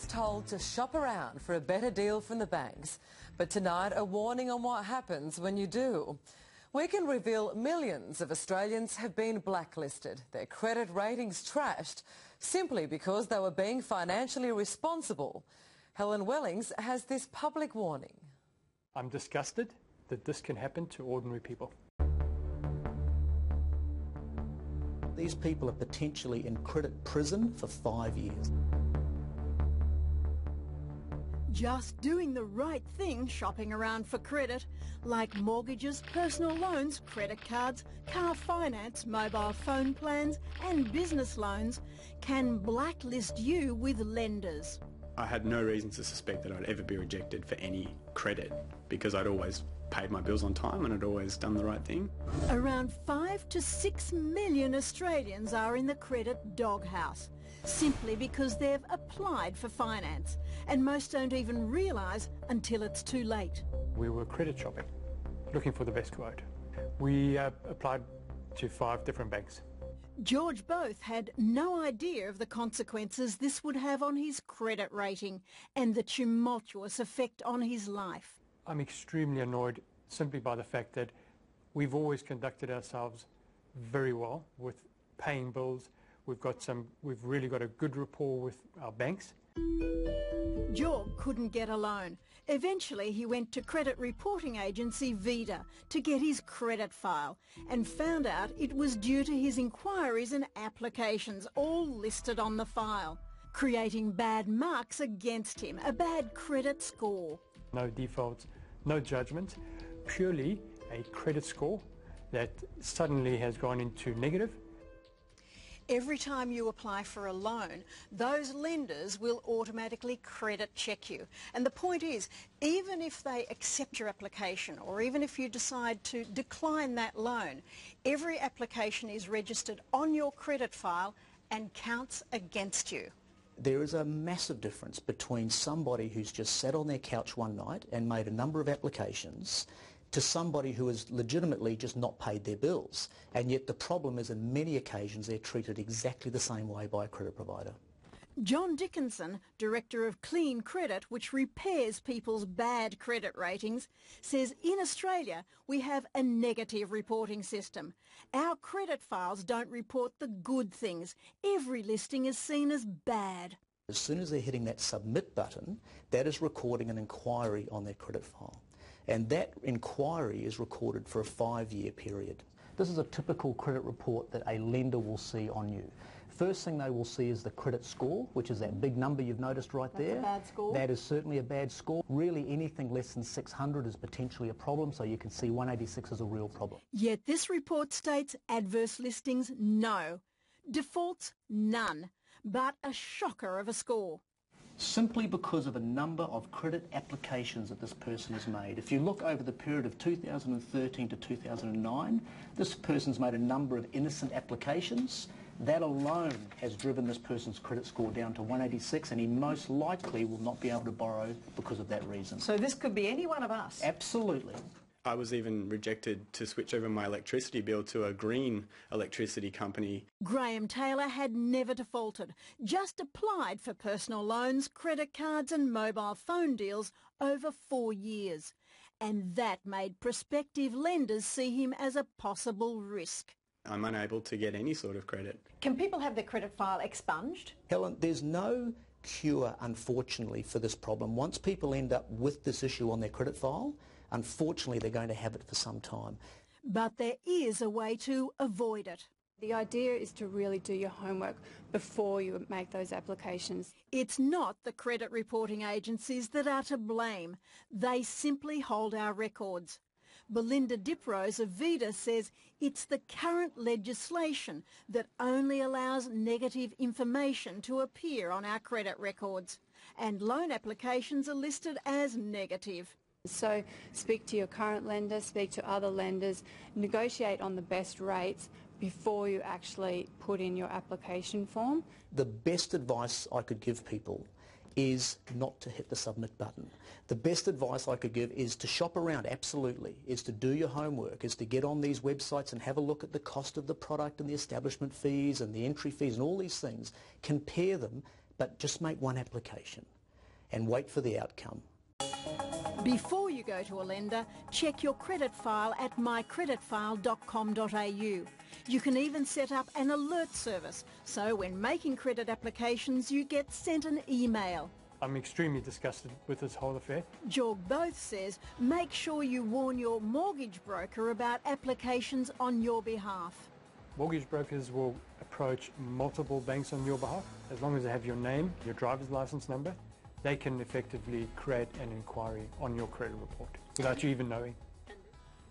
always told to shop around for a better deal from the banks. But tonight, a warning on what happens when you do. We can reveal millions of Australians have been blacklisted, their credit ratings trashed, simply because they were being financially responsible. Helen Wellings has this public warning. I'm disgusted that this can happen to ordinary people. These people are potentially in credit prison for 5 years. Just doing the right thing shopping around for credit, like mortgages, personal loans, credit cards, car finance, mobile phone plans and business loans, can blacklist you with lenders. I had no reason to suspect that I'd ever be rejected for any credit because I'd always paid my bills on time and I'd always done the right thing. Around 5 to 6 million Australians are in the credit doghouse, simply because they've applied for finance, and most don't even realise until it's too late. We were credit shopping, looking for the best quote. We applied to 5 different banks. George Both had no idea of the consequences this would have on his credit rating and the tumultuous effect on his life. I'm extremely annoyed simply by the fact that we've always conducted ourselves very well with paying bills. We've really got a good rapport with our banks. Jorg couldn't get a loan. Eventually he went to credit reporting agency Vida to get his credit file and found out it was due to his inquiries and applications all listed on the file, creating bad marks against him, a bad credit score. No defaults, no judgment, purely a credit score that suddenly has gone into negative. Every time you apply for a loan, those lenders will automatically credit check you. And the point is, even if they accept your application or even if you decide to decline that loan, every application is registered on your credit file and counts against you. There is a massive difference between somebody who's just sat on their couch one night and made a number of applications to somebody who has legitimately just not paid their bills. And yet the problem is, in many occasions, they're treated exactly the same way by a credit provider. John Dickinson, director of Clean Credit, which repairs people's bad credit ratings, says in Australia we have a negative reporting system. Our credit files don't report the good things. Every listing is seen as bad. As soon as they're hitting that submit button, that is recording an inquiry on their credit file. And that inquiry is recorded for a 5-year period. This is a typical credit report that a lender will see on you. First thing they will see is the credit score, which is that big number you've noticed right there. That's a bad score. That is certainly a bad score. Really anything less than 600 is potentially a problem, so you can see 186 is a real problem. Yet this report states adverse listings, no. Defaults, none. But a shocker of a score. Simply because of a number of credit applications that this person has made. If you look over the period of 2013 to 2009, this person's made a number of innocent applications. That alone has driven this person's credit score down to 186, and he most likely will not be able to borrow because of that reason. So this could be any one of us? Absolutely. I was even rejected to switch over my electricity bill to a green electricity company. Graham Taylor had never defaulted, just applied for personal loans, credit cards and mobile phone deals over 4 years. And that made prospective lenders see him as a possible risk. I'm unable to get any sort of credit. Can people have their credit file expunged? Helen, there's no cure, unfortunately, for this problem. Once people end up with this issue on their credit file, unfortunately, they're going to have it for some time. But there is a way to avoid it. The idea is to really do your homework before you make those applications. It's not the credit reporting agencies that are to blame. They simply hold our records. Belinda Diprose of Vida says it's the current legislation that only allows negative information to appear on our credit records, and loan applications are listed as negative. So speak to your current lender, speak to other lenders, negotiate on the best rates before you actually put in your application form. The best advice I could give people is not to hit the submit button. The best advice I could give is to shop around, absolutely, is to do your homework, is to get on these websites and have a look at the cost of the product and the establishment fees and the entry fees and all these things, compare them, but just make one application and wait for the outcome. Before you go to a lender, check your credit file at mycreditfile.com.au. You can even set up an alert service, so when making credit applications you get sent an email. I'm extremely disgusted with this whole affair. Jorg Both says make sure you warn your mortgage broker about applications on your behalf. Mortgage brokers will approach multiple banks on your behalf. As long as they have your name, your driver's license number, they can effectively create an inquiry on your credit report without you even knowing.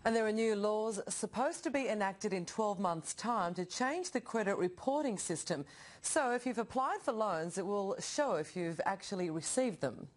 And there are new laws supposed to be enacted in 12 months' time to change the credit reporting system. So if you've applied for loans, it will show if you've actually received them.